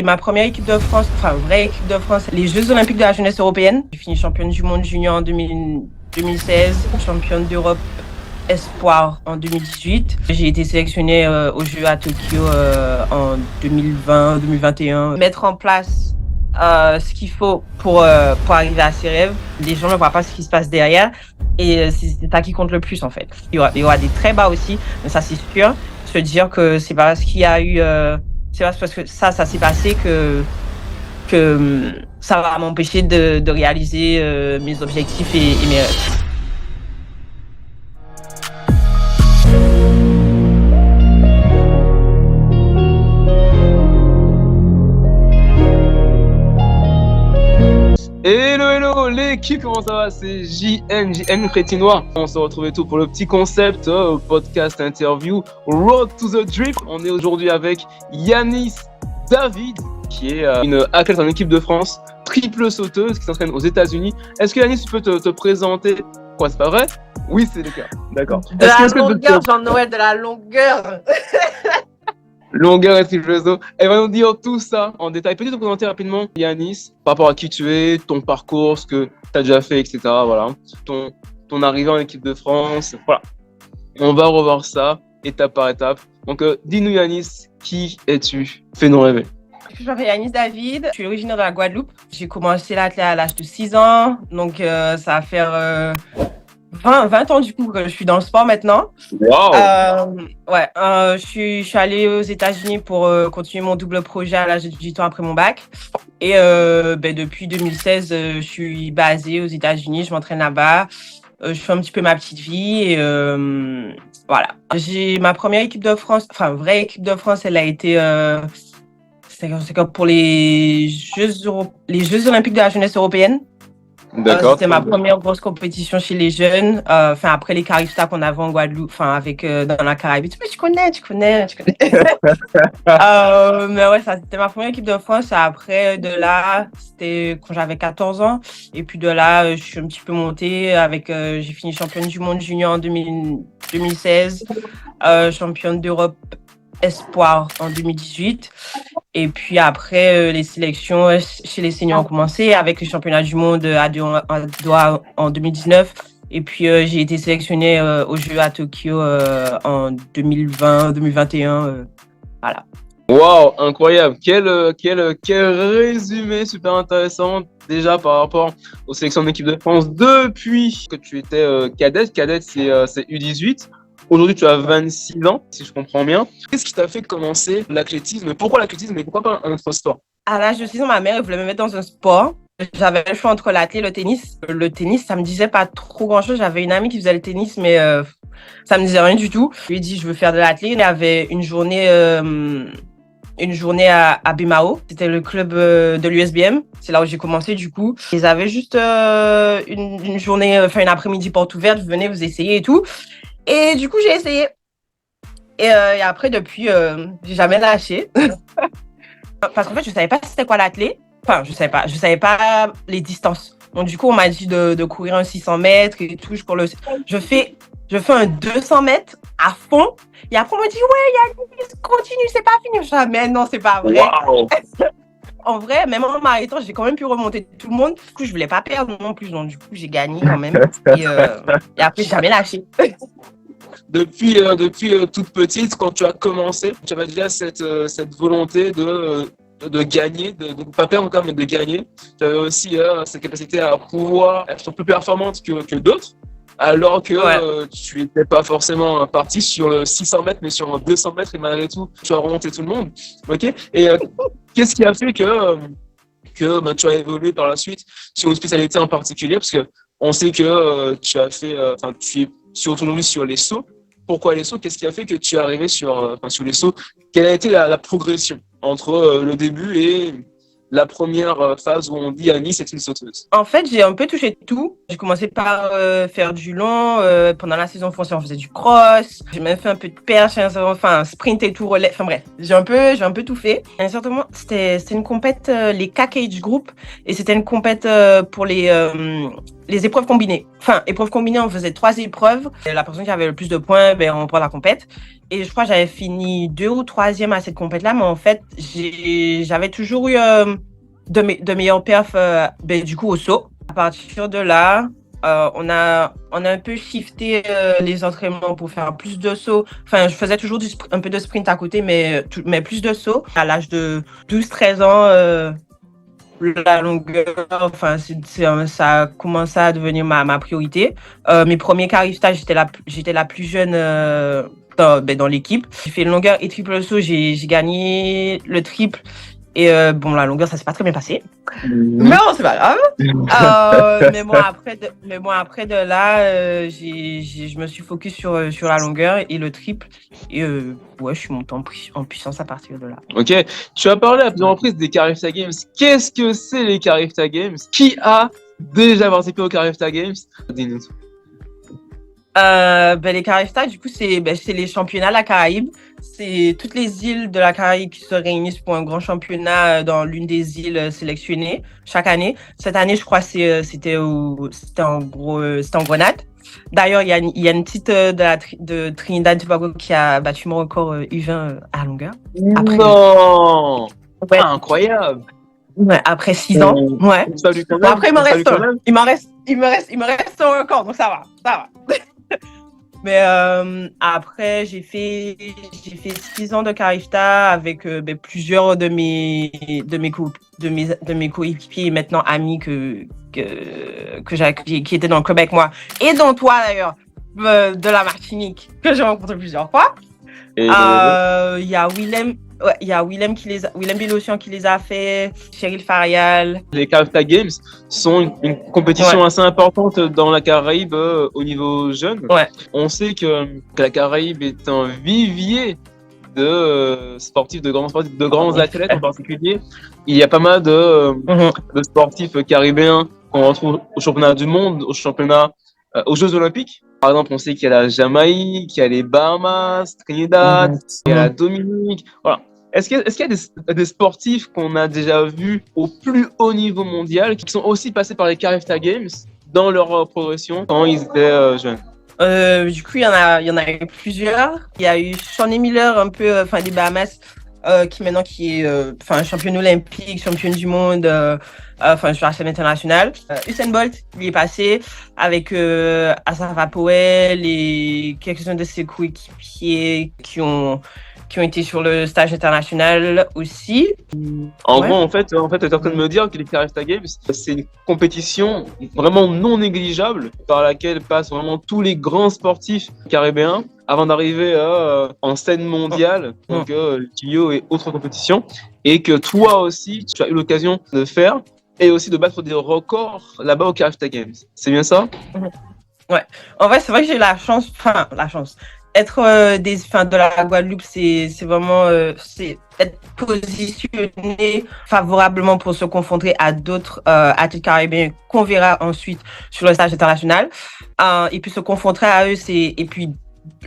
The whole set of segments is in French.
Ma première équipe de France, enfin vraie équipe de France, les Jeux Olympiques de la jeunesse européenne. J'ai fini championne du monde junior en 2016, championne d'Europe espoir en 2018. J'ai été sélectionnée aux Jeux à Tokyo en 2020-2021. Mettre en place ce qu'il faut pour arriver à ses rêves. Les gens ne voient pas ce qui se passe derrière et c'est ça qui compte le plus en fait. Il y aura des très bas aussi, mais ça c'est sûr. Se dire que c'est pas parce qu'il y a eu... c'est parce que ça s'est passé que ça va m'empêcher de réaliser mes objectifs et mes rêves. Hello l'équipe, comment ça va? C'est JN Crétinois. On se retrouve et tout pour le petit concept podcast interview Road to the Drip. On est aujourd'hui avec Yanis David qui est une athlète en équipe de France, triple sauteuse qui s'entraîne aux États-Unis. Est-ce que Yanis, tu peux te présenter? Quoi, c'est pas vrai? Oui, c'est le cas. D'accord. De la longueur, Jean-Noël, de la longueur. Longueur et triple saut. Elle va nous dire tout ça en détail. Peux-tu te présenter rapidement, Yanis, par rapport à qui tu es, ton parcours, ce que tu as déjà fait, etc. Voilà. Ton arrivée en équipe de France. Voilà. On va revoir ça étape par étape. Donc, dis-nous, Yanis, qui es-tu? Fais-nous rêver. Je m'appelle Yanis David, je suis originaire de la Guadeloupe. J'ai commencé l'athlète à l'âge de 6 ans, donc ça va faire 20 ans du coup que je suis dans le sport maintenant. Wow. Je suis allée aux États-Unis pour continuer mon double projet à l'âge de 18 ans après mon bac. Et depuis 2016, je suis basée aux États-Unis, je m'entraîne là-bas. Je fais un petit peu ma petite vie et voilà. J'ai ma première équipe de France, enfin vraie équipe de France, elle a été c'est comme pour les Jeux Olympiques de la jeunesse européenne. D'accord. C'était ma première grosse compétition chez les jeunes. Après les Caribstar qu'on avait en Guadeloupe, avec dans la Caraïbe. Mais tu connais. Mais ouais, ça c'était ma première équipe de France. Après de là, c'était quand j'avais 14 ans. Et puis de là, je suis un petit peu montée j'ai fini championne du monde junior en 2016, championne d'Europe espoir en 2018. Et puis après, les sélections chez les seniors ont commencé avec le championnat du monde à Doha en 2019. Et puis, j'ai été sélectionnée aux Jeux à Tokyo en 2020-2021. Voilà. Wow, incroyable. Quel résumé super intéressant déjà par rapport aux sélections d'équipe de France depuis que tu étais cadette. Cadette, c'est U18. Aujourd'hui, tu as 26 ans, si je comprends bien. Qu'est-ce qui t'a fait commencer l'athlétisme? Pourquoi l'athlétisme et pourquoi pas un autre sport? À l'âge de 6 ans, ma mère voulait me mettre dans un sport. J'avais le choix entre l'athlé et le tennis. Le tennis, ça me disait pas trop grand-chose. J'avais une amie qui faisait le tennis, mais ça me disait rien du tout. Je lui ai dit, je veux faire de l'athlé. Il y avait une journée à Bimao. C'était le club de l'USBM. C'est là où j'ai commencé, du coup. Ils avaient juste une journée, une après-midi porte ouverte. Venez, vous essayez et tout. Et du coup, j'ai essayé. Et après, depuis, j'ai jamais lâché. Parce qu'en fait, je savais pas c'était quoi l'athlé. Enfin, je savais pas les distances. Donc, du coup, on m'a dit de courir un 600 mètres et tout. Je fais un 200 mètres à fond. Et après, on m'a dit, ouais, Yanis, continue, c'est pas fini. Je dis, mais non, c'est pas vrai. Wow. En vrai, même en m'arrêtant, j'ai quand même pu remonter tout le monde. Du coup, je voulais pas perdre non plus. Donc, du coup, j'ai gagné quand même. Et après, j'ai jamais lâché. Depuis toute petite, quand tu as commencé, tu avais déjà cette volonté de gagner, de ne pas perdre encore, mais de gagner. Tu avais aussi cette capacité à pouvoir être plus performante que d'autres, alors que tu n'étais pas forcément parti sur le 600 mètres, mais sur 200 mètres, et malgré tout, tu as remonté tout le monde. Okay, et qu'est-ce qui a fait que tu as évolué par la suite sur une spécialité en particulier? Parce qu'on sait que tu as fait, tu es aujourd'hui sur les sauts. Pourquoi les sauts? Qu'est-ce qui a fait que tu es arrivé sur les sauts? Quelle a été la progression entre le début et la première phase où on dit Annie, c'est une sauteuse? En fait, j'ai un peu touché tout. J'ai commencé par faire du long. Pendant la saison foncière, on faisait du cross. J'ai même fait un peu de perche, sprint et tout, relais. Enfin bref, j'ai un peu tout fait. Et à un certain moment, c'était une compète, les K-Cage Group. Et c'était une compète pour les épreuves combinées. Épreuves combinées, on faisait 3 épreuves. Et la personne qui avait le plus de points, on prend la compète. Et je crois que j'avais fini 2 ou 3e à cette compétition-là, mais en fait, j'avais toujours eu de meilleurs perfs du coup au saut. À partir de là, on a un peu shifté les entraînements pour faire plus de sauts. Enfin, je faisais toujours un peu de sprint à côté, mais plus de sauts. À l'âge de 12-13 ans, la longueur, enfin, ça a commencé à devenir ma priorité. Mes premiers carrés stage, j'étais la plus jeune dans l'équipe. J'ai fait longueur et triple saut, j'ai gagné le triple. Et la longueur, ça s'est pas très bien passé. Mais bon, c'est pas grave. Mais moi, après de là, je me suis focus sur la longueur et le triple. Et je suis monté en puissance à partir de là. Ok, tu as parlé à plusieurs reprises des Carifta Games. Qu'est-ce que c'est les Carifta Games? Qui a déjà participé aux Carifta Games? Dis-nous. Les Carifta, du coup, c'est les championnats de la Caraïbe. C'est toutes les îles de la Caraïbe qui se réunissent pour un grand championnat dans l'une des îles sélectionnées chaque année. Cette année, je crois, c'était en Grenade. D'ailleurs, il y a une petite de Trinidad et Tobago qui a battu mon record U20 à longueur. Non. Ouais. Ah, incroyable. Ouais, après 6 ans. Ouais. Après, il me reste un record, donc ça va. Mais après, j'ai fait 6 ans de Carifta avec plusieurs de mes coéquipiers et maintenant amis qui étaient dans le club avec moi et dont toi d'ailleurs de la Martinique que j'ai rencontré plusieurs fois. Il y a Willem Bélocian qui les a fait, Cheryl Farial. Les Carifta Games sont une compétition assez importante dans la Caraïbe au niveau jeune. Ouais. On sait que la Caraïbe est un vivier de sportifs, de grands athlètes en particulier. Il y a pas mal de sportifs caribéens qu'on retrouve au championnat du monde, aux Jeux Olympiques. Par exemple, on sait qu'il y a la Jamaïque, il y a les Bahamas, Trinidad, il y a la Dominique. Voilà. Est-ce qu'il y a des sportifs qu'on a déjà vus au plus haut niveau mondial qui sont aussi passés par les Carifta Games dans leur progression quand ils étaient jeunes? Du coup, il y en a eu plusieurs. Il y a eu Shawnee Miller, un peu, des Bahamas, qui est championne olympique, championne du monde, sur la scène internationale. Usain Bolt, il est passé avec Asafa Powell et quelques-uns de ses coéquipiers qui ont été sur le stage international aussi. En gros, en fait, tu es en train de me dire que les Carifta Games, c'est une compétition vraiment non négligeable par laquelle passent vraiment tous les grands sportifs caribéens avant d'arriver en scène mondiale, donc Tio et autres compétitions, et que toi aussi, tu as eu l'occasion de faire et aussi de battre des records là-bas aux Carifta Games. C'est bien ça? Ouais. En fait, c'est vrai que j'ai la chance. Être de la Guadeloupe, c'est vraiment être positionné favorablement pour se confronter à d'autres athlètes caribéens qu'on verra ensuite sur le stage international. Et puis se confronter à eux, et puis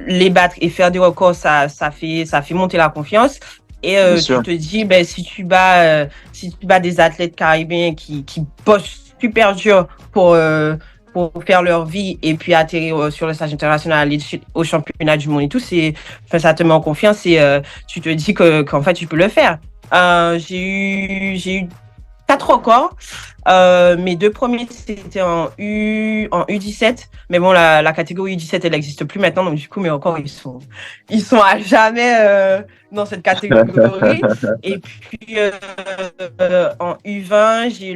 les battre et faire des records, ça fait monter la confiance. Et tu te dis, si tu bats des athlètes caribéens qui bossent super dur pour faire leur vie et puis atterrir sur le stage international, aller au championnat du monde et tout, ça te met en confiance et tu te dis qu'en fait tu peux le faire. J'ai eu 4 records. Mes 2 premiers c'était en U17, mais bon la catégorie U17 elle n'existe plus maintenant, donc du coup mes records ils sont à jamais dans cette catégorie. Et puis en U20 j'ai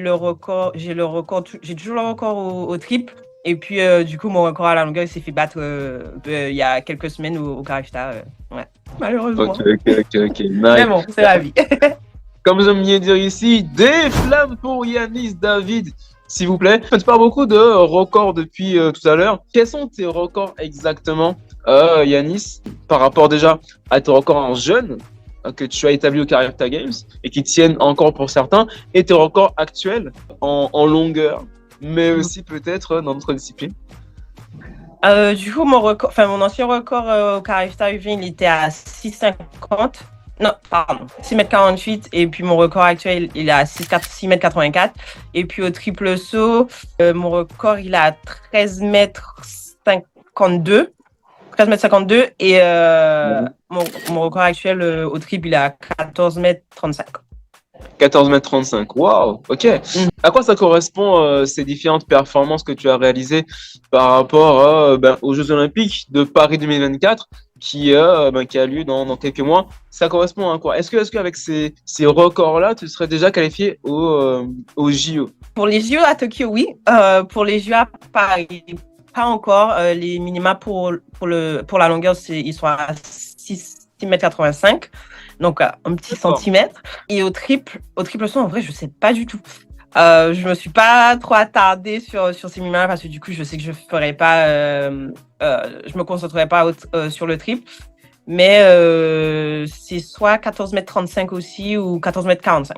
toujours le record au triple. Et puis du coup mon record à la longueur il s'est fait battre il y a quelques semaines au Carifta. Ouais, malheureusement. Ok. Nice. Mais bon, c'est la vie. Comme j'aime bien dire ici, des flammes pour Yanis David, s'il vous plaît. Tu parles beaucoup de records depuis tout à l'heure. Quels sont tes records exactement, Yanis, par rapport déjà à tes records en jeune que tu as établis au Carifta Games et qui tiennent encore pour certains, et tes records actuels en longueur, mais aussi peut-être dans d'autres disciplines? Du coup, mon ancien record au Carifta U20, il était à 6,50. Non, pardon, 6,48 m. Et puis mon record actuel, il est à 6,84 m. Et puis au triple saut, mon record, il est à 13,52 m. 13,52 m et Mhm. mon record actuel au triple, il est à 14,35 m. 14,35 m. Waouh, ok. Mhm. À quoi ça correspond ces différentes performances que tu as réalisées par rapport aux Jeux Olympiques de Paris 2024 qui a lieu dans quelques mois? Ça correspond à quoi? Est-ce qu'avec ces records-là, tu serais déjà qualifié au JO? Pour les JO à Tokyo, oui. Pour les JO à Paris, pas encore. Les minima pour la longueur, ils sont à 6,85 m. Donc, un petit centimètre. Et au triple saut, en vrai, je sais pas du tout. Je me suis pas trop attardée sur ces minima parce que du coup, je sais que je ferai pas, je me concentrerai pas sur le triple. Mais c'est soit 14,35 m aussi ou 14,45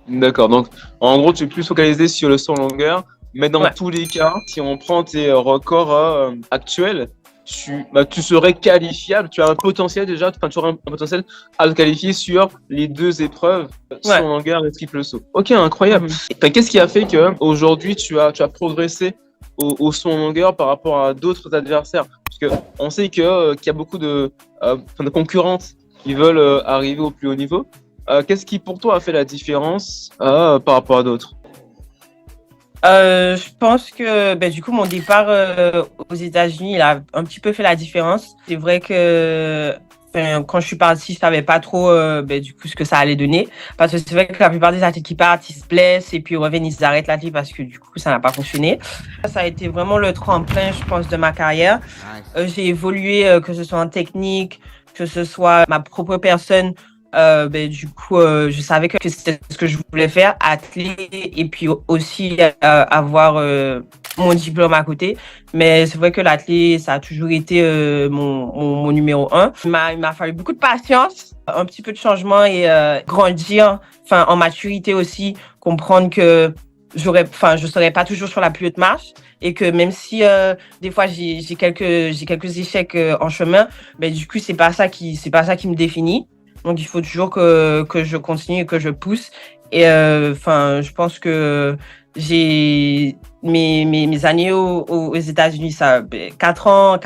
m. D'accord. Donc, en gros, tu es plus focalisé sur le saut en longueur, mais dans Ouais. tous les cas, si on prend tes records actuels, tu serais qualifiable. Tu as un potentiel déjà, enfin, tu aurais un potentiel à te qualifier sur les deux épreuves, saut Ouais. en longueur et triple saut. Ok, incroyable. Enfin, qu'est-ce qui a fait que aujourd'hui tu as progressé au saut en longueur par rapport à d'autres adversaires? Parce que on sait qu'il y a beaucoup de concurrentes qui veulent arriver au plus haut niveau. Qu'est-ce qui pour toi a fait la différence par rapport à d'autres? Je pense que du coup mon départ aux États-Unis, il a un petit peu fait la différence. C'est vrai que quand je suis partie, je savais pas trop du coup ce que ça allait donner, parce que c'est vrai que la plupart des athlètes qui partent, ils se blessent et puis ils reviennent, ils arrêtent l'athlète parce que du coup ça n'a pas fonctionné. Ça a été vraiment le tremplin, je pense, de ma carrière. J'ai évolué, que ce soit en technique, que ce soit ma propre personne. Du coup, je savais que c'était ce que je voulais faire, athlète, et puis aussi avoir mon diplôme à côté. Mais c'est vrai que l'athlète, ça a toujours été mon numéro un. Il m'a fallu beaucoup de patience, un petit peu de changement et grandir, enfin en maturité aussi, comprendre que je serais pas toujours sur la plus haute marche et que même si des fois j'ai quelques échecs en chemin, du coup c'est pas ça qui me définit. Donc, il faut toujours que je continue et que je pousse. Et je pense que j'ai mes années aux États-Unis, 4 ans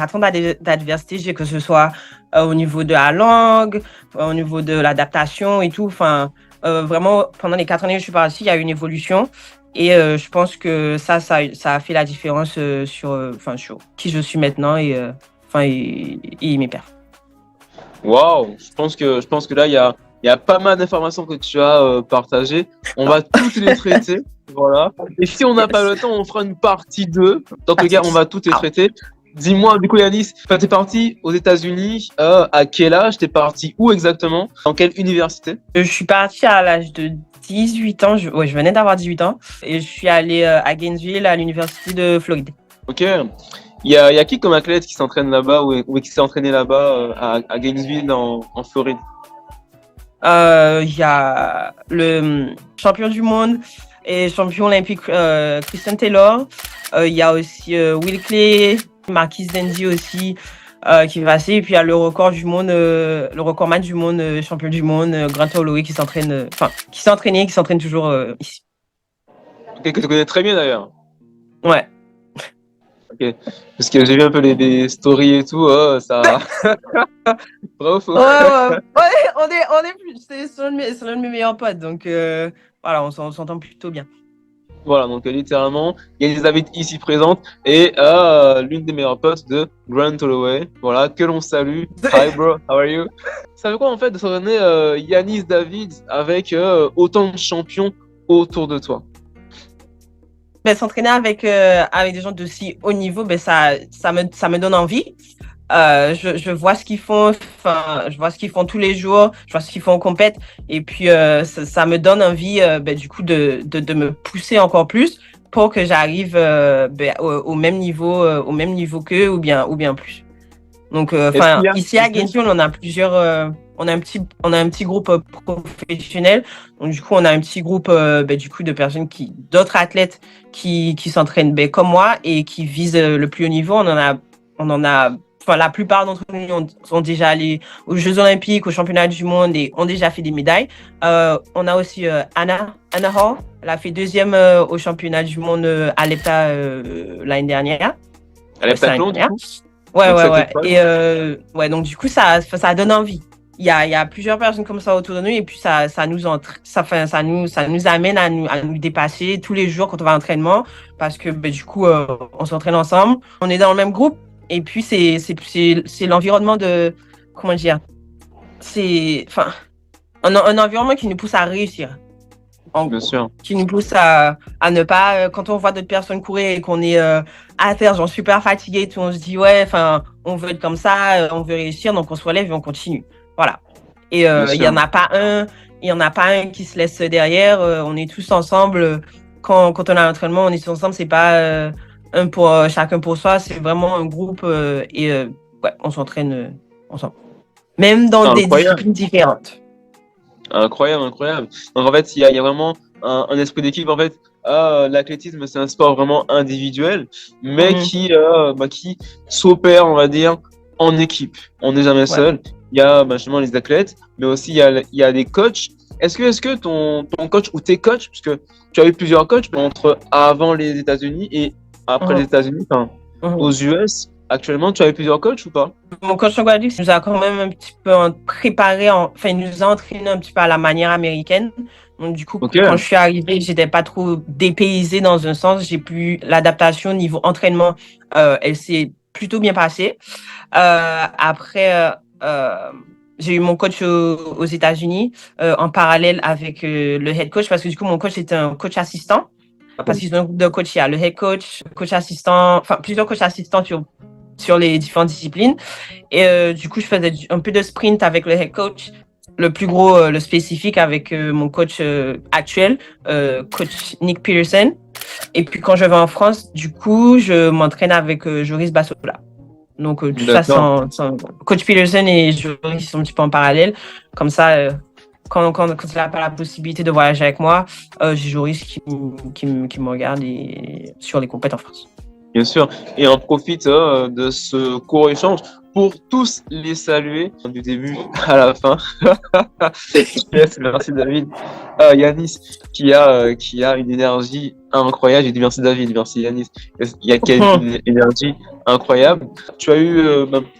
d'adversité, que ce soit au niveau de la langue, au niveau de l'adaptation et tout. Vraiment, pendant les 4 années que je suis partie, il y a eu une évolution. Et je pense que ça a fait la différence sur qui je suis maintenant et mes perfs. Waouh, je pense que là, il y a pas mal d'informations que tu as partagées. On va toutes les traiter. Voilà. Et si on n'a pas le temps, on fera une partie 2. Dans tous les cas, on va toutes les traiter. Dis-moi, du coup, Yanis, t'es parti aux États-Unis à quel âge? T'es parti où exactement? Dans quelle université? Je suis partie à l'âge de 18 ans. Je venais d'avoir 18 ans. Et je suis allée à Gainesville, à l'université de Floride. Ok. Il y a qui comme athlète qui s'entraîne là-bas ou qui s'est entraîné là-bas à Gainesville en Floride? Il y a le champion du monde et champion olympique Christian Taylor. Il y a aussi Will Clay, Marquis Dendy aussi qui va passer. Et puis il y a le record du monde, le recordman du monde, champion du monde, Grant Holloway qui s'entraîne, qui s'est entraîné, qui s'entraîne toujours ici. Ok, que tu connais très bien d'ailleurs. Ouais. Ok. Parce que j'ai vu un peu les stories et tout, ça. Vrai ou faux? Ouais. C'est l'un de mes meilleurs potes, donc voilà, on s'entend plutôt bien. Voilà, donc littéralement, il y a Elisabeth ici présente et l'une des meilleures potes de Grant Holloway, voilà, que l'on salue. Hi bro, how are you? Ça veut quoi en fait de s'entraîner Yanis David avec autant de champions autour de toi? S'entraîner avec des gens de si haut niveau, ça me donne envie. Je vois ce qu'ils font, je vois ce qu'ils font tous les jours, je vois ce qu'ils font en compète, et puis ça me donne envie du coup de me pousser encore plus pour que j'arrive au même niveau qu'eux ou bien plus. Donc ici à Gainesville, on a plusieurs, on a un petit groupe professionnel. Donc du coup, on a un petit groupe du coup de personnes d'autres athlètes qui s'entraînent comme moi et qui visent le plus haut niveau. La plupart d'entre nous sont déjà allés aux Jeux Olympiques, aux Championnats du Monde et ont déjà fait des médailles. On a aussi Anna Hall. Elle a fait deuxième au Championnat du Monde à l'EPTA l'année dernière. Elle est pas du coup? Ouais, Donc ouais, ça te ouais. parle? Et ouais, donc du coup, ça donne envie. Il y a plusieurs personnes comme ça autour de nous et puis ça nous amène à nous dépasser tous les jours quand on va à l'entraînement parce que du coup, on s'entraîne ensemble, on est dans le même groupe et puis c'est l'environnement de, comment dire, enfin, un environnement qui nous pousse à réussir, en Bien gros. sûr. Qui nous pousse à ne pas, quand on voit d'autres personnes courir et qu'on est à terre, genre super fatigué, et tout, on se dit, ouais, enfin, on veut être comme ça, on veut réussir, donc on se relève et on continue. Voilà. Et Bien il y sûr. en a pas un, il y en a pas un qui se laisse derrière. On est tous ensemble. Quand on a un entraînement, on est tous ensemble. C'est pas un pour chacun pour soi. C'est vraiment un groupe et ouais, on s'entraîne ensemble. Même dans des Incroyable. disciplines différentes. Incroyable, incroyable. Donc en fait, il y a vraiment un esprit d'équipe. En fait, l'athlétisme, c'est un sport vraiment individuel, mais Mhm. qui s'opère, on va dire, en équipe. On n'est jamais Ouais. seul. Il y a justement les athlètes, mais aussi il y a des coachs. Est-ce que ton coach ou tes coachs, parce que tu as eu plusieurs coachs entre avant les États-Unis et après les Mhm. États-Unis, enfin, aux Mhm. US, actuellement, tu as eu plusieurs coachs ou pas? Mon coach en Guadeloupe nous a quand même un petit peu préparé, enfin, il nous a entraîné un petit peu à la manière américaine. Donc, du coup, Ok, quand je suis arrivée, j'étais pas trop dépaysée dans un sens. J'ai pu, l'adaptation niveau entraînement, elle s'est plutôt bien passée. Après, j'ai eu mon coach aux États-Unis en parallèle avec le head coach parce que du coup, mon coach était un coach assistant. Parce qu'ils ont un groupe de coach, il y a le head coach, coach assistant, enfin plusieurs coachs assistants sur les différentes disciplines. Et du coup, je faisais un peu de sprint avec le head coach, le plus gros, le spécifique avec mon coach actuel, coach Nick Peterson. Et puis quand je vais en France, du coup, je m'entraîne avec Joris Bassola. Donc tout ça, d'accord. Coach Peterson et Joris sont un petit peu en parallèle. Comme ça, quand il n'a pas la possibilité de voyager avec moi, j'ai Joris qui me regarde sur les compétitions en France. Bien sûr, et on profite de ce court échange pour tous les saluer du début à la fin. Yes, merci David. Yanis qui a une énergie incroyable. J'ai dit merci David, merci Yanis. Il y a une énergie incroyable. Tu as eu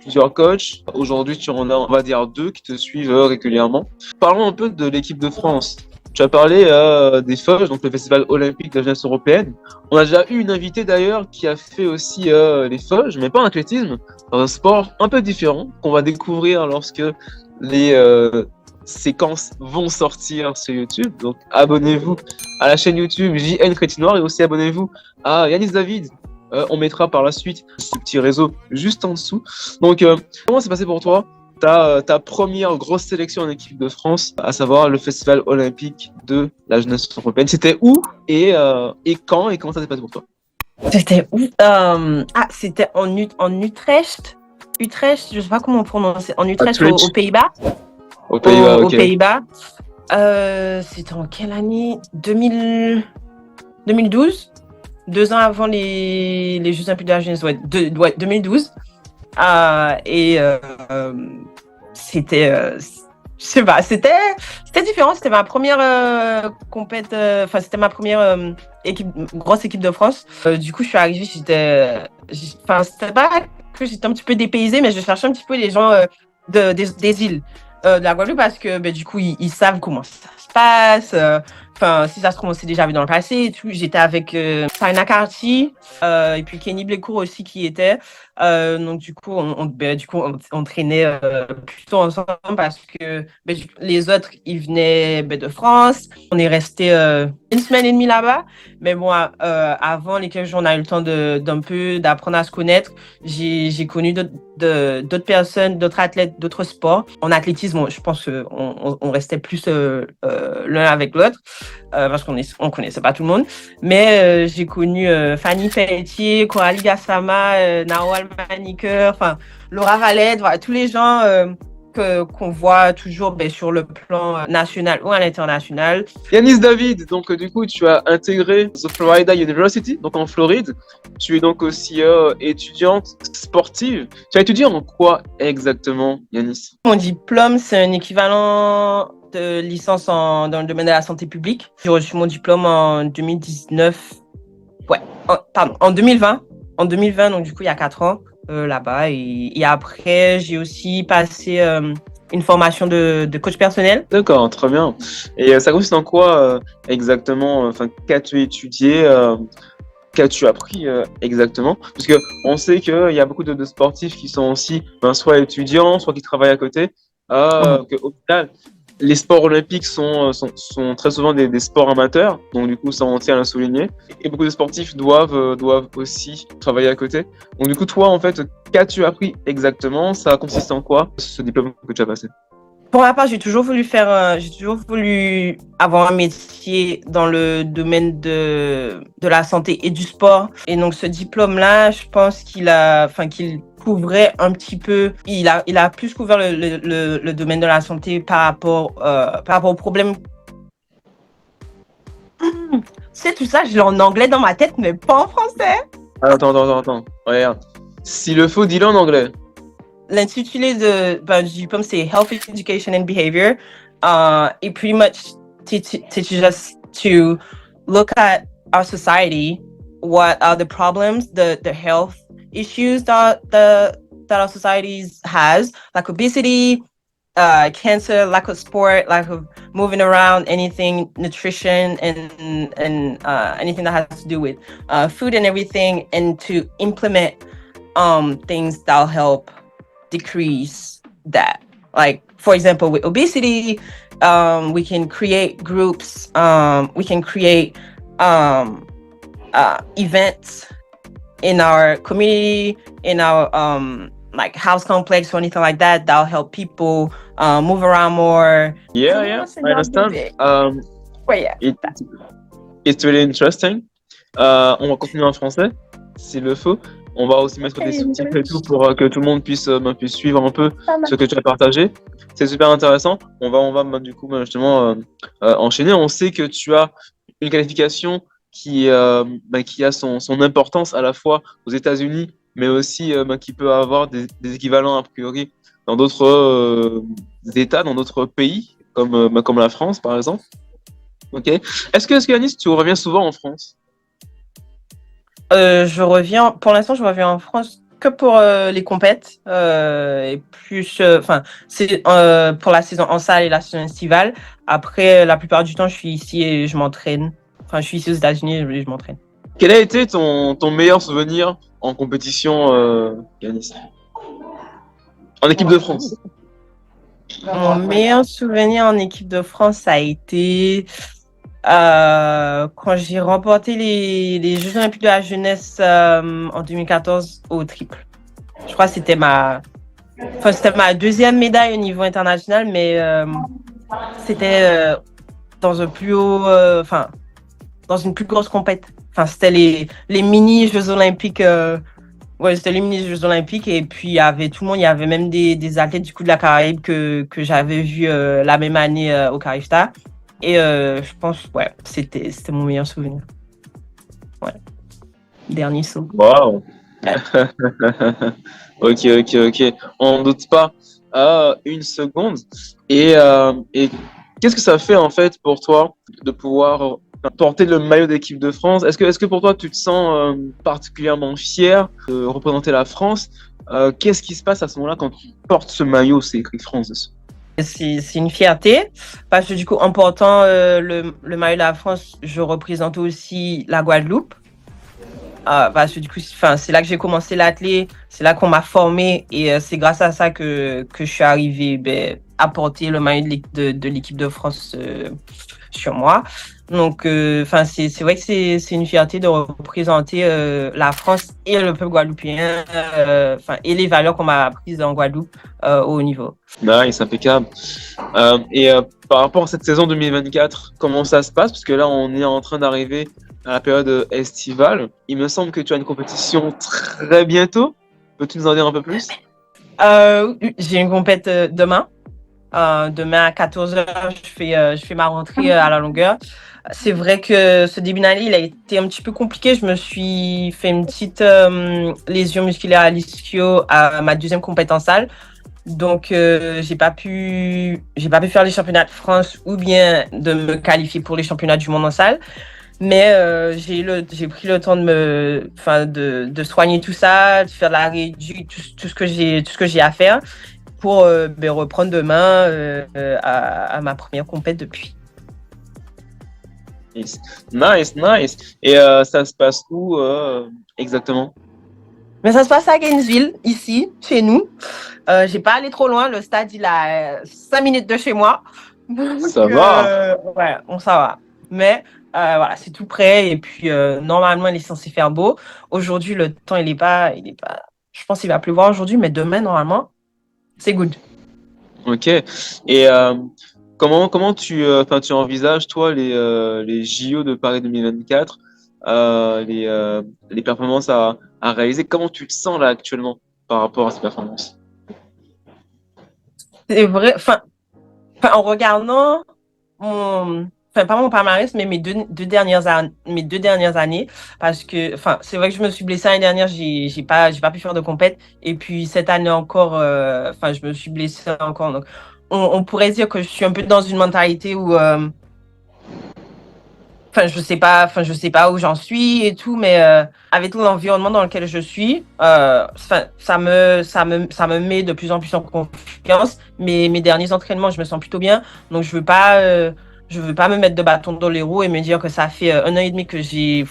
plusieurs coachs. Aujourd'hui, tu en as, on va dire, deux qui te suivent régulièrement. Parlons un peu de l'équipe de France. Tu as parlé des FOJ, donc le Festival olympique de la jeunesse européenne. On a déjà eu une invitée d'ailleurs qui a fait aussi les FOJ, mais pas en athlétisme, dans un sport un peu différent qu'on va découvrir lorsque les séquences vont sortir sur YouTube. Donc abonnez-vous à la chaîne YouTube JN Crétinoir et aussi abonnez-vous à Yanis David. On mettra par la suite ce petit réseau juste en dessous. Donc comment c'est passé pour toi ta première grosse sélection en équipe de France, à savoir le Festival olympique de la jeunesse européenne? C'était où et quand et comment ça s'est passé pour toi? C'était où? C'était en Utrecht. Utrecht, je sais pas comment on prononce. En À Utrecht, aux Twitch, Pays-Bas. aux Pays-Bas, Aux ok. Pays-Bas. C'était en quelle année? 2012. 2 ans avant les Jeux Olympiques de la jeunesse. Ouais, 2012. Et c'était, je sais pas, c'était différent. C'était ma première enfin c'était ma première grosse équipe de France. Du coup, je suis arrivée, enfin c'était pas que j'étais un petit peu dépaysée, mais je cherchais un petit peu les gens des îles de la Guadeloupe parce que du coup ils savent comment ça se passe. Enfin, si ça se trouve, on s'est déjà vu dans le passé et tout. J'étais avec Saina Karchi et puis Kenny Blécourt aussi qui était. Donc du coup, on traînait plutôt ensemble parce que les autres, ils venaient de France. On est resté une semaine et demie là-bas. Mais bon, avant les 15 jours, on a eu le temps d'un peu d'apprendre à se connaître. J'ai connu d'autres personnes, d'autres athlètes, d'autres sports. En athlétisme, je pense qu'on restait plus l'un avec l'autre parce qu'on connaissait pas tout le monde. Mais j'ai connu Fanny Pelletier, Coralie Gassama, Nawal Maniker, enfin Laura Valette, voilà, tous les gens qu'on voit toujours sur le plan national ou à l'international. Yanis David, donc du coup tu as intégré The Florida University, donc en Floride. Tu es donc aussi étudiante sportive. Tu as étudié en quoi exactement, Yanis? Mon diplôme, c'est un équivalent de licence dans le domaine de la santé publique. J'ai reçu mon diplôme en 2019. Ouais, pardon, en 2020. En 2020, donc du coup, il y a 4 ans. là-bas. Et après, j'ai aussi passé une formation de coach personnel. D'accord, très bien. Et ça consiste en quoi exactement? Enfin, qu'as-tu étudié? Qu'as-tu appris exactement? Parce que on sait qu'il y a beaucoup de sportifs qui sont aussi soit étudiants, soit qui travaillent à côté. Au final, les sports olympiques sont très souvent des sports amateurs, donc du coup, ça on tient à le souligner. Et beaucoup de sportifs doivent aussi travailler à côté. Donc du coup, toi, en fait, qu'as-tu appris exactement? Ça consiste en quoi, ce diplôme que tu as passé? Pour ma part, j'ai toujours voulu avoir un métier dans le domaine de la santé et du sport. Et donc, ce diplôme-là, je pense qu'il couvrait un petit peu, il a plus couvert le domaine de la santé par rapport aux problèmes. C'est tout ça, je l'ai en anglais dans ma tête, mais pas en français. Attends. Regarde. S'il le faut, dis-le en anglais. L'intitulé du diplôme, c'est Health Education and Behavior. It pretty much teaches us to look at our society, what are the problems, the health issues that our societies has, like obesity, cancer, lack of sport, lack of moving around, anything, nutrition, and anything that has to do with food and everything, and to implement things that'll help decrease that. Like, for example, with obesity, we can create groups, we can create events in our community, in our like house complex or anything like that, that'll help people move around more. Yeah, I understand. Yeah. It's really interesting. On va continuer en français, s'il le faut. On va aussi mettre des sous-titres et tout pour que tout le monde puisse suivre un peu ce que tu as partagé. C'est super intéressant. On va du coup justement enchaîner. On sait que tu as une qualification qui a son importance à la fois aux États-Unis, mais aussi qui peut avoir des équivalents a priori dans d'autres États, dans d'autres pays, comme la France par exemple. Ok. Est-ce que Yanis, tu reviens souvent en France? Pour l'instant, je reviens en France que pour les compètes et plus, c'est pour la saison en salle et la saison estivale. Après, la plupart du temps, je suis ici et je m'entraîne. Enfin, je suis ici aux États-Unis et je m'entraîne. Quel a été ton meilleur souvenir en compétition, Yanis? En équipe de France? Mon meilleur souvenir en équipe de France, ça a été quand j'ai remporté les Jeux Olympiques de la jeunesse en 2014 au triple. Je crois que c'était ma deuxième médaille au niveau international, mais c'était dans un plus haut, dans une plus grosse compétition. Enfin, c'était les mini Jeux Olympiques. C'était les mini Jeux Olympiques et puis il y avait tout le monde. Il y avait même des athlètes du coup de la Caraïbe que j'avais vu la même année au Carifta. Et je pense, c'était mon meilleur souvenir. Ouais. Dernier saut. Wow. Ok. On ne doute pas. Une seconde. Et qu'est-ce que ça fait en fait pour toi de pouvoir porter le maillot d'équipe de France? Est-ce que pour toi tu te sens particulièrement fier de représenter la France? Qu'est-ce qui se passe à ce moment-là quand tu portes ce maillot, c'est écrit France dessus? C'est une fierté parce que du coup, en portant le maillot de la France, je représente aussi la Guadeloupe. Parce que du coup, c'est là que j'ai commencé l'athlé, c'est là qu'on m'a formé et c'est grâce à ça que je suis arrivé à porter le maillot de l'équipe de France sur moi. Donc, c'est vrai que c'est une fierté de représenter la France et le peuple guadeloupéen, et les valeurs qu'on m'a apprises en Guadeloupe au haut niveau. Nice, impeccable. Et par rapport à cette saison 2024, comment ça se passe? Parce que là, on est en train d'arriver à la période estivale. Il me semble que tu as une compétition très bientôt. Peux-tu nous en dire un peu plus? J'ai une compète demain. Demain à 14h, je fais ma rentrée à la longueur. C'est vrai que ce début d'année, il a été un petit peu compliqué. Je me suis fait une petite lésion musculaire à l'ischio à ma deuxième compète en salle. Donc, j'ai pas pu faire les championnats de France ou bien de me qualifier pour les championnats du monde en salle. Mais j'ai pris le temps de soigner tout ça, de faire la rééducation, tout ce que j'ai à faire pour reprendre demain à ma première compète depuis. Nice, nice, nice. Et ça se passe où exactement? Mais ça se passe à Gainesville, ici, chez nous. J'ai pas allé trop loin. Le stade, il a 5 minutes de chez moi. Donc, Ça va. ouais, ça va. Mais voilà, c'est tout près. Et puis, normalement, il est censé faire beau. Aujourd'hui, le temps, il est pas. Je pense qu'il va pleuvoir aujourd'hui, mais demain, normalement, c'est good. Ok. Et comment tu envisages, toi, les JO de Paris 2024, les performances à réaliser? Comment tu te sens là actuellement par rapport à ces performances? C'est vrai. En regardant pas mon palmarès, mais mes deux dernières années, parce que, c'est vrai que je me suis blessée l'année dernière, j'ai pas pu faire de compète, et puis cette année encore, je me suis blessée encore, donc on pourrait dire que je suis un peu dans une mentalité où, je sais pas où j'en suis et tout, mais avec tout l'environnement dans lequel je suis, ça me met de plus en plus en confiance. Mais mes derniers entraînements, je me sens plutôt bien, donc je veux pas me mettre de bâton dans les roues et me dire que ça fait 1 an et demi que j'ai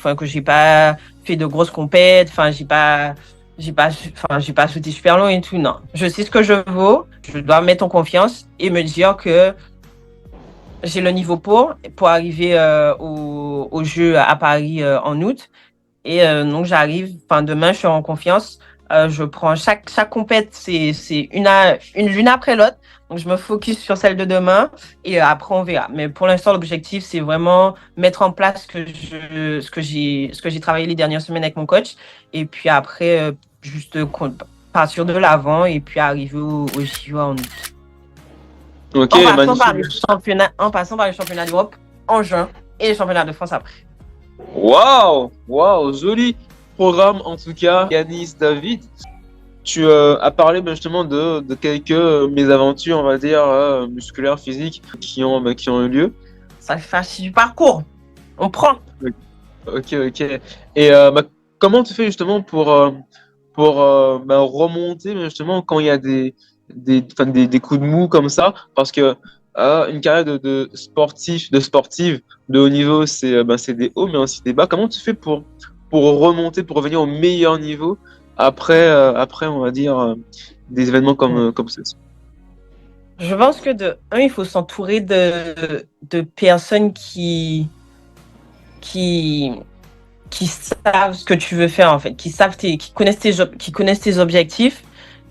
pas fait de grosses compètes, j'ai pas sauté super long et tout. Non, je sais ce que je vaux, je dois me mettre en confiance et me dire que j'ai le niveau pour arriver au jeu à Paris en août. Et donc, demain, je suis en confiance. Je prends chaque compète, c'est l'une après l'autre. Donc, je me focus sur celle de demain et après, on verra. Mais pour l'instant, l'objectif, c'est vraiment mettre en place ce que j'ai travaillé les dernières semaines avec mon coach. Et puis après, juste partir de l'avant et puis arriver au JO en août. Ok, magnifique. En passant par les championnats d'Europe en juin et les championnats de France après. Waouh, waouh, joli programme en tout cas, Yanis David. Tu as parlé justement de quelques mésaventures, on va dire, musculaires, physiques qui ont eu lieu. Ça fait partie du parcours. On prend. Ok, ok. Et comment tu fais justement pour remonter justement quand il y a des coups de mou comme ça? Parce que une carrière de sportif, de sportive de haut niveau, c'est des hauts, mais aussi des bas. Comment tu fais pour remonter, pour revenir au meilleur niveau après on va dire, des événements comme ceci? Je pense que il faut s'entourer de personnes qui, qui savent ce que tu veux faire, en fait, qui connaissent tes objectifs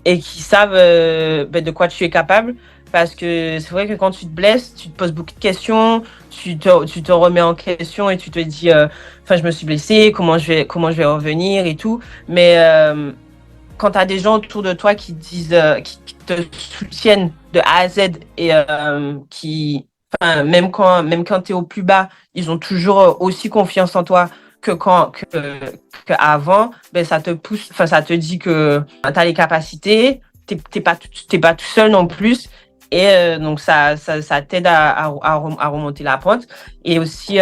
et qui savent de quoi tu es capable. Parce que c'est vrai que quand tu te blesses, tu te poses beaucoup de questions, tu te remets en question et tu te dis, je me suis blessée, comment je vais revenir et tout. Mais quand tu as des gens autour de toi qui qui te soutiennent de A à Z et même quand tu es au plus bas, ils ont toujours aussi confiance en toi que avant, ça te pousse, ça te dit que tu as les capacités, t'es pas tout seul non plus. Et donc, ça t'aide à remonter la pente. Et aussi,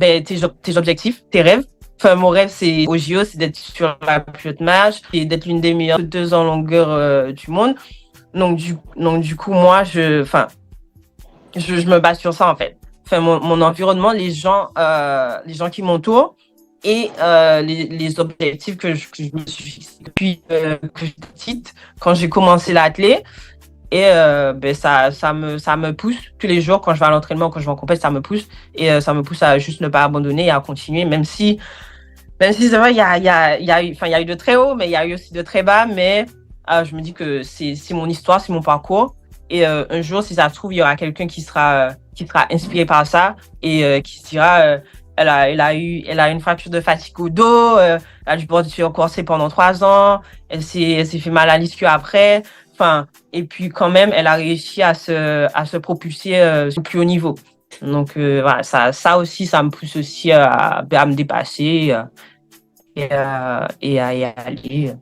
tes objectifs, tes rêves. Mon rêve, c'est au JO, c'est d'être sur la plus haute marche et d'être l'une des meilleures sauteuses en longueur du monde. Donc, du coup, moi, je me base sur ça, en fait. Mon environnement, les gens qui m'entourent et les objectifs que je me suis fixés depuis que j'étais petite, quand j'ai commencé l'athlé. Et ça me pousse tous les jours quand je vais à l'entraînement, quand je vais en compétition, ça me pousse. Et ça me pousse à juste ne pas abandonner et à continuer, même si c'est vrai, il y a eu de très hauts, mais il y a eu aussi de très bas. Mais je me dis que c'est mon histoire, c'est mon parcours. Et un jour, si ça se trouve, il y aura quelqu'un qui sera inspiré par ça et qui se dira, elle a eu une fracture de fatigue au dos, elle a dû porter corset pendant 3 ans, elle s'est fait mal à l'ischio après. Et puis quand même, elle a réussi à se propulser au plus haut niveau. Donc voilà, ça aussi, ça me pousse aussi à me dépasser et à y aller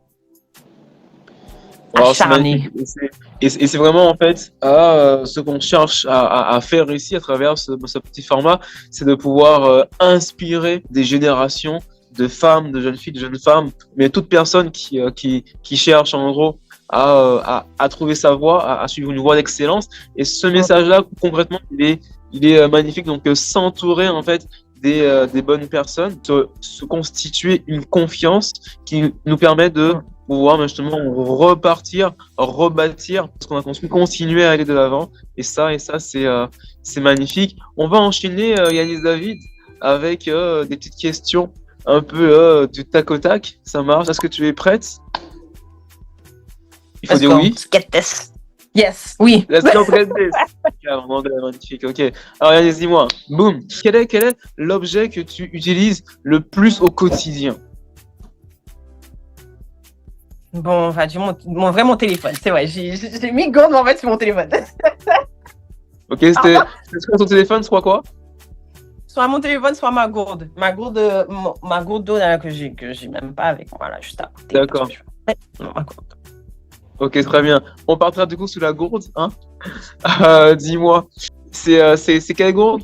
Alors, c'est acharné. magnifique. Et c'est vraiment en fait ce qu'on cherche à faire ici à travers ce petit format, c'est de pouvoir inspirer des générations de femmes, de jeunes filles, de jeunes femmes, mais toute personne qui cherche en gros à trouver sa voie, à suivre une voie d'excellence. Et ce message-là, concrètement, il est magnifique. Donc, s'entourer en fait des bonnes personnes, se constituer une confiance qui nous permet de pouvoir justement repartir, rebâtir ce qu'on a construit, continuer à aller de l'avant. Et ça, c'est magnifique. On va enchaîner, Yanis David, avec des petites questions un peu du tac au tac. Ça marche? Est-ce que tu es prête? Il faut dire oui. Get this. Yes, oui. Let's go, get this. En anglais, magnifique, ok. Alors, Yanis, dis-moi, boum, quel est l'objet que tu utilises le plus au quotidien? Bon, enfin, mon téléphone, c'est vrai. J'ai mis gourde, mais en fait, c'est mon téléphone. Ok, c'était soit ton téléphone, soit quoi? Soit mon téléphone, soit ma gourde. Ma gourde d'eau là, que j'ai même pas avec moi, là, juste à côté. D'accord. Non, ma gourde. Ok, très bien. On partira du coup sous la gourde, hein? Dis-moi, c'est quelle gourde?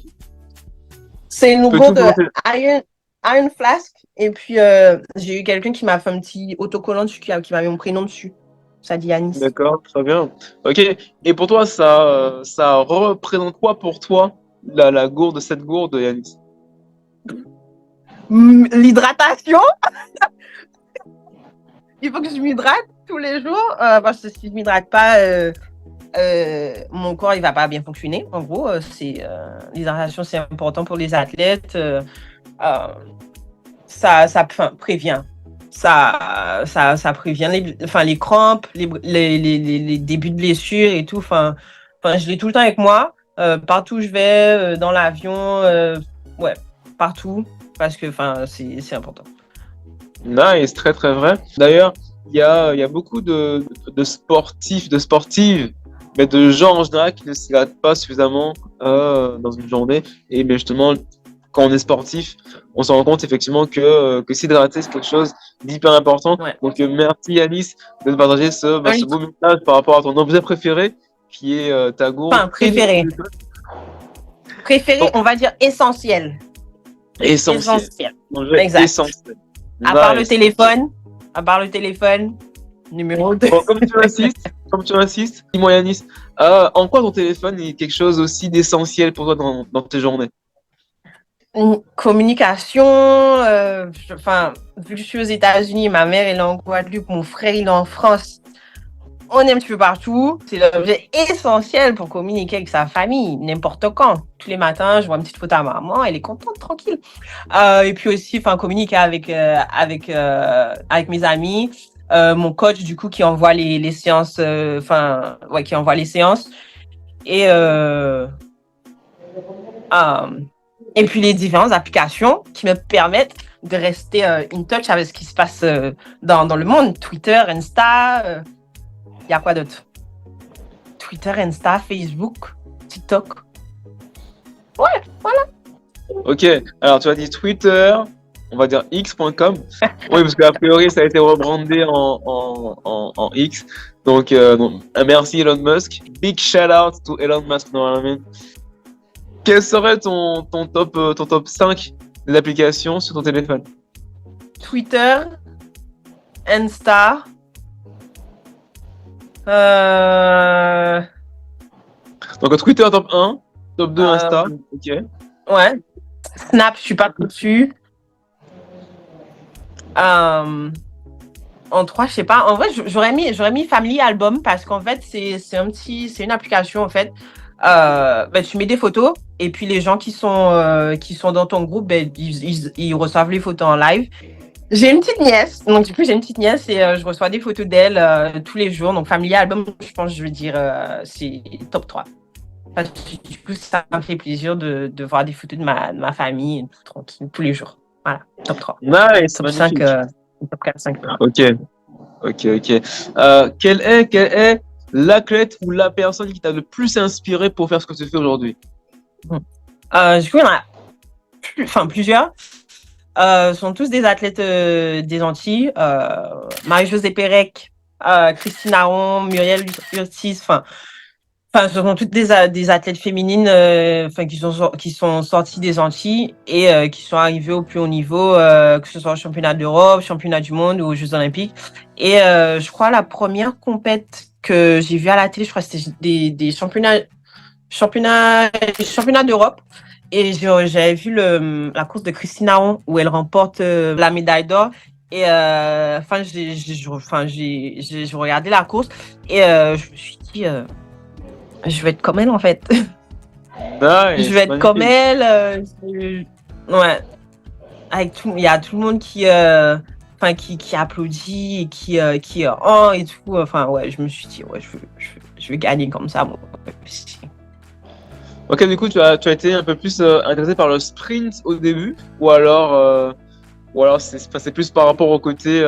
C'est une Peux-tu gourde présenter- Iron Flask. Et puis, j'ai eu quelqu'un qui m'a fait un petit autocollant dessus, qui m'a mis mon prénom dessus. Ça dit Anis. D'accord, très bien. Ok, et pour toi, ça représente quoi pour toi, la gourde, cette gourde, Yanis? L'hydratation. Il faut que je m'hydrate tous les jours. Parce que si je ne m'hydrate pas, mon corps il va pas bien fonctionner. En gros, l'hydratation, c'est important pour les athlètes. Ça prévient. Ça prévient les crampes, les débuts de blessures et tout. Je l'ai tout le temps avec moi. Partout où je vais, dans l'avion, ouais, partout. Parce que c'est important. Nice, très très vrai. D'ailleurs, il y a beaucoup de sportifs, de sportives, mais de gens en général qui ne s'hydratent pas suffisamment dans une journée. Et mais justement, quand on est sportif, on se rend compte effectivement que s'hydrater, c'est quelque chose d'hyper important. Ouais. Donc, merci Yanis de nous partager ce beau message par rapport à ton objet préféré, qui est ta gourde. Enfin, préféré. Préféré, on va dire essentiel. Essentiel. Exact. Essentiel. À part le téléphone, numéro 2. Bon, comme tu insistes, dis-moi Yanis, en quoi ton téléphone est quelque chose aussi d'essentiel pour toi dans tes journées? Une communication, vu que je suis aux États-Unis, ma mère elle est en Guadeloupe, mon frère il est en France. On est un petit peu partout. C'est l'objet essentiel pour communiquer avec sa famille, n'importe quand. Tous les matins, je vois une petite photo à maman, elle est contente, tranquille. Et puis aussi, communiquer avec mes amis. Mon coach, du coup, qui envoie les séances, qui envoie les séances. Et puis les différentes applications qui me permettent de rester in touch avec ce qui se passe dans le monde. Twitter, Insta. Il y a quoi d'autre? Twitter, Insta, Facebook, TikTok. Ouais, voilà. Ok, alors tu as dit Twitter, on va dire x.com. Oui, parce qu'a priori, ça a été rebrandé en X. Donc, merci Elon Musk. Big shout out to Elon Musk, normalement. Quel serait ton top 5 des applications sur ton téléphone? Twitter, Insta. Donc Twitter top 1, top 2 Insta. Ok. Ouais. Snap, je suis pas trop dessus. En 3, je sais pas. En vrai, j'aurais mis Family Album parce qu'en fait, c'est une application en fait. Tu mets des photos et puis les gens qui sont dans ton groupe, ils reçoivent les photos en live. J'ai une petite nièce, donc du coup j'ai une petite nièce et je reçois des photos d'elle tous les jours. Donc Family Album, je pense, je veux dire, c'est top 3. Parce que du coup, ça me fait plaisir de voir des photos de ma famille tout tranquille tous les jours. Voilà, top 3. Nice, top 5, top 4, 5. Ok. Quel est l'athlète ou la personne qui t'a le plus inspiré pour faire ce que tu fais aujourd'hui? Du coup, il y en a plusieurs. Sont tous des athlètes des Antilles. Marie-Josée Pérec, Christine Aron, Muriel Urtis, ce sont toutes des athlètes féminines qui sont sorties des Antilles et qui sont arrivées au plus haut niveau, que ce soit au championnat d'Europe, championnat du monde ou aux Jeux Olympiques. Et je crois la première compète que j'ai vue à la télé, je crois que c'était des championnats d'Europe. Et j'avais vu la course de Christine Aron où elle remporte la médaille d'or. Et j'ai regardé la course et je me suis dit, je vais être comme elle en fait. Nice, Je vais être comme elle. Ouais. Il y a tout le monde qui applaudit et qui oh et tout. Enfin ouais, je me suis dit ouais, je vais gagner comme ça moi aussi. Ok, du coup, tu as été un peu plus intéressé par le sprint au début, ou alors c'est plus par rapport au côté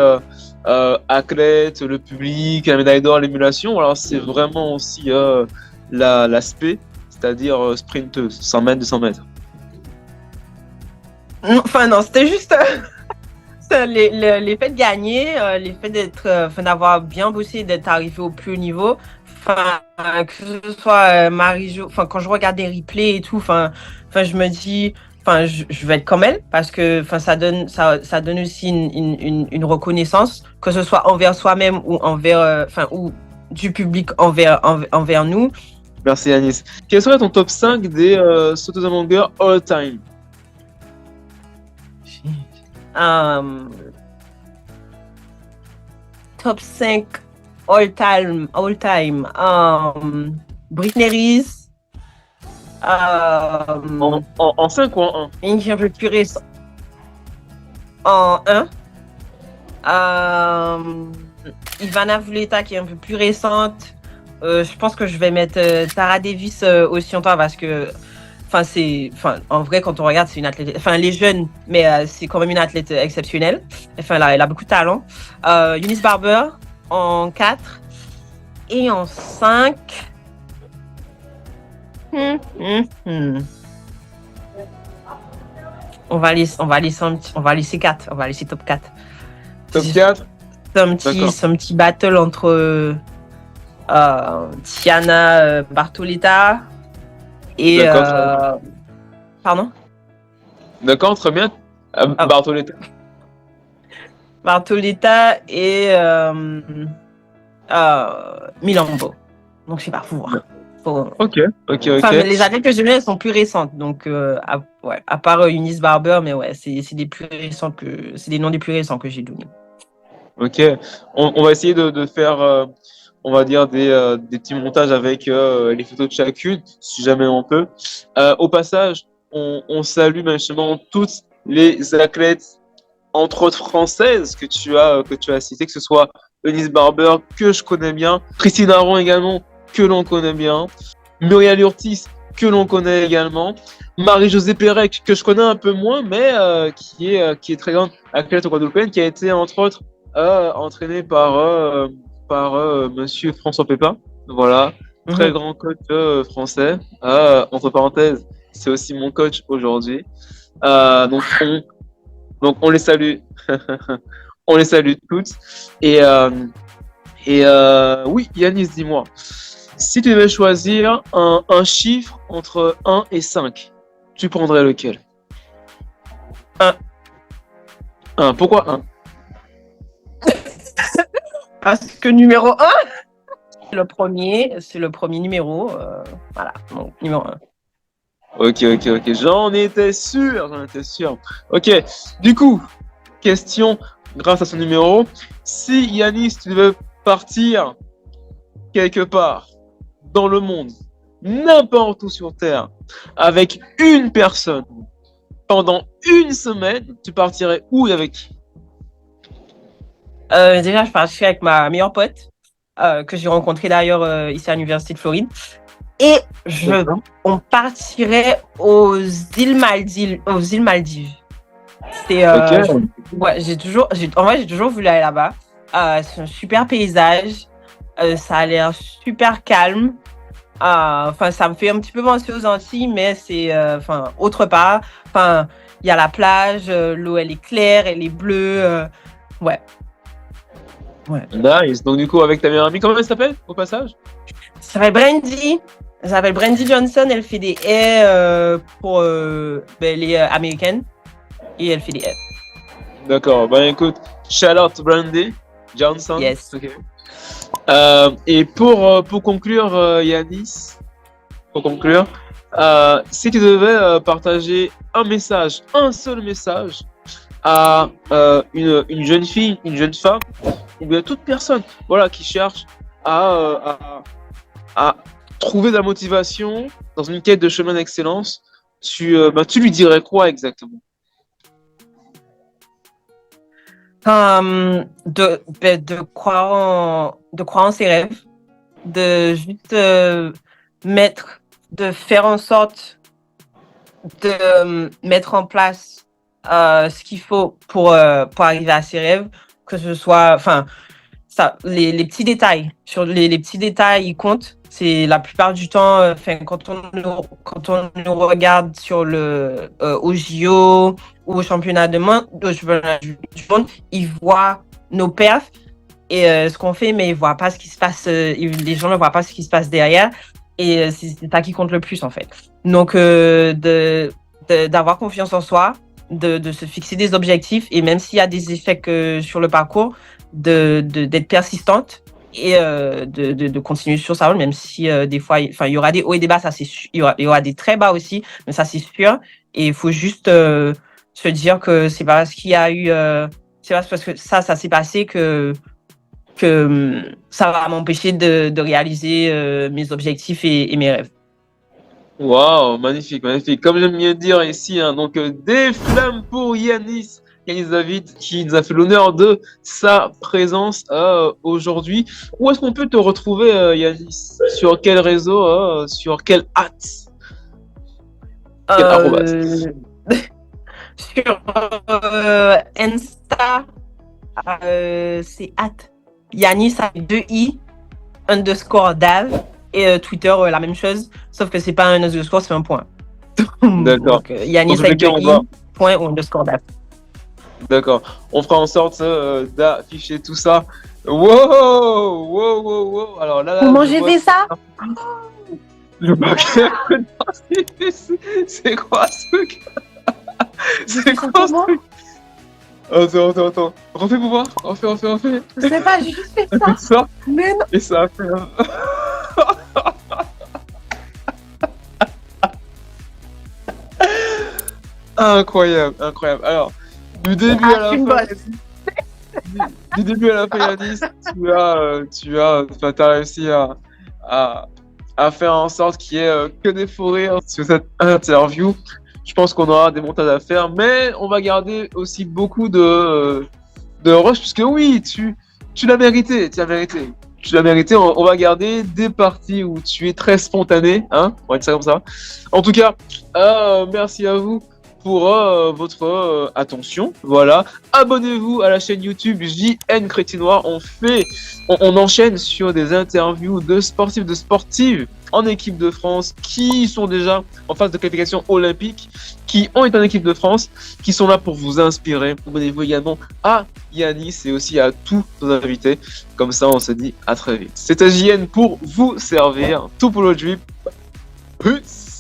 athlète, le public, la médaille d'or, l'émulation, ou alors c'est vraiment aussi l'aspect, c'est-à-dire sprinteuse, 100 mètres, 200 mètres. Enfin non, c'était juste l'effet de gagner, l'effet d'avoir bien bossé, d'être arrivé au plus haut niveau. Que ce soit Marie-Jo, quand je regarde des replays et tout, je me dis, je vais être comme elle parce que ça donne aussi une reconnaissance, que ce soit envers soi-même ou envers ou du public envers nous. Merci Anis. Quel serait ton top 5 des sauteuses en longueur all time? Top 5 all time. Britney Reese. En 5 ou en 1? Une qui est un peu plus récente. En 1. Ivana Vuleta qui est un peu plus récente. Je pense que je vais mettre Tara Davis aussi en toi parce que en vrai, quand on regarde, c'est une athlète. Elle est jeune, mais c'est quand même une athlète exceptionnelle. Elle a beaucoup de talent. Eunice Barber en 4 et en 5. On va laisser 4. On va laisser top 4. Top 4. C'est un petit battle entre Tiana Bartoletta et pardon. D'accord, très bien. Bartoletta et Milambo. Donc je sais pas, faut voir. Ok. Les athlètes que j'ai vues, elles sont plus récentes. Donc à part Eunice Barber, mais ouais, c'est des plus récents c'est des noms des plus récents que j'ai donnés. Ok. On va essayer de faire on va dire des petits montages avec les photos de chacune, si jamais on peut. Au passage, on salue justement toutes les athlètes, entre autres françaises, que tu as citées, que ce soit Eunice Barber, que je connais bien, Christine Aron également, que l'on connaît bien, Muriel Urtis, que l'on connaît également, Marie-Josée Pérec, que je connais un peu moins, mais qui est très grande athlète guadeloupéenne, qui a été entre autres entraînée par Monsieur François Pépin, voilà, très grand coach français. Entre parenthèses, c'est aussi mon coach aujourd'hui. Donc on les salue, on les salue toutes. Et oui, Yanis, dis-moi, si tu devais choisir un chiffre entre 1 et 5, tu prendrais lequel? 1. Pourquoi 1? Parce que numéro 1, c'est le premier numéro. Voilà, donc numéro 1. Ok. J'en étais sûr. Ok, du coup, question grâce à son numéro. Si Yanis, tu devais partir quelque part dans le monde, n'importe où sur Terre, avec une personne, pendant une semaine, tu partirais où et avec qui? Déjà, je partirais avec ma meilleure pote, que j'ai rencontrée d'ailleurs ici à l'Université de Floride. Et on partirait aux îles Maldives. C'est, j'ai toujours voulu aller là-bas. C'est un super paysage. Ça a l'air super calme. Ça me fait un petit peu penser aux Antilles, mais c'est autre part. Il y a la plage, l'eau elle est claire, elle est bleue. Ouais. Ouais. Nice. Donc, du coup, avec ta meilleure amie, comment elle s'appelle au passage? Ça s'appelle Brandy. Elle s'appelle Brandy Johnson. Elle fait des haies pour les américaines. Et elle fait des haies. D'accord. Ben, écoute, shout out Brandy Johnson. Yes. Ok. Et pour conclure, Yanis, pour conclure, si tu devais partager un seul message à une jeune fille, une jeune femme, ou bien toute personne, voilà, qui cherche à trouver de la motivation dans une quête de chemin d'excellence, tu lui dirais quoi exactement? De croire en ses rêves, de juste de faire en sorte de mettre en place ce qu'il faut pour arriver à ses rêves, que ce soit, enfin, les petits détails, les petits détails, ils comptent. C'est la plupart du temps, quand on nous regarde au JO ou au championnat du monde, ils voient nos perfs et ce qu'on fait, mais ils voient pas ce qui se passe. Les gens ne voient pas ce qui se passe derrière, et c'est ça qui compte le plus en fait. Donc, d'avoir confiance en soi, de se fixer des objectifs, et même s'il y a des échecs sur le parcours, d'être persistante et de continuer sur sa route, même si des fois, il y aura des hauts et des bas, ça c'est sûr. Il y aura des très bas aussi, mais ça c'est sûr. Et il faut juste se dire que c'est pas parce qu'il y a eu, c'est pas parce que ça s'est passé que ça va m'empêcher de réaliser mes objectifs et mes rêves. Waouh, magnifique, magnifique. Comme j'aime bien dire ici, hein, donc des flammes pour Yanis David, qui nous a fait l'honneur de sa présence aujourd'hui. Où est-ce qu'on peut te retrouver, Yanis? Sur quel réseau? Sur quel hâte? Quel arrobas? Sur Insta, c'est Yanis avec 2 i _Dav, et Twitter la même chose, sauf que c'est pas un underscore, c'est un point. D'accord. Donc, Yanis avec 2 i point ou _Dav. D'accord. On fera en sorte d'afficher tout ça. Wow, wow, wow, wow. Alors là, Comment j'ai fait ça? Je vois que... C'est quoi ce truc? C'est quoi ce truc? Attends. Refais pour voir. Refais. Je sais pas, j'ai juste fait ça. Ça. Mais non. Et ça a fait incroyable. Alors, du début à la fin, Yanis, tu as réussi à faire en sorte qu'il y ait que des fous rires sur cette interview. Je pense qu'on aura des montages à faire, mais on va garder aussi beaucoup de rush, puisque oui, tu l'as mérité, on va garder des parties où tu es très spontané, hein, on va dire ça comme ça. En tout cas, merci à vous pour votre attention. Voilà, abonnez-vous à la chaîne YouTube JN Crétinois. On enchaîne sur des interviews de sportifs, de sportives en équipe de France qui sont déjà en phase de qualification olympique, qui ont été en équipe de France, qui sont là pour vous inspirer. Abonnez-vous également à Yanis et aussi à tous nos invités. Comme ça, on se dit à très vite. C'était JN pour vous servir. Tout pour le drip. Peace.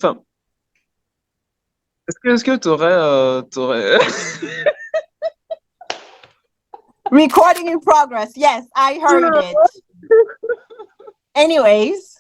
Enfin, est-ce que t'aurais... Recording in progress. Yes, I heard it. Anyways.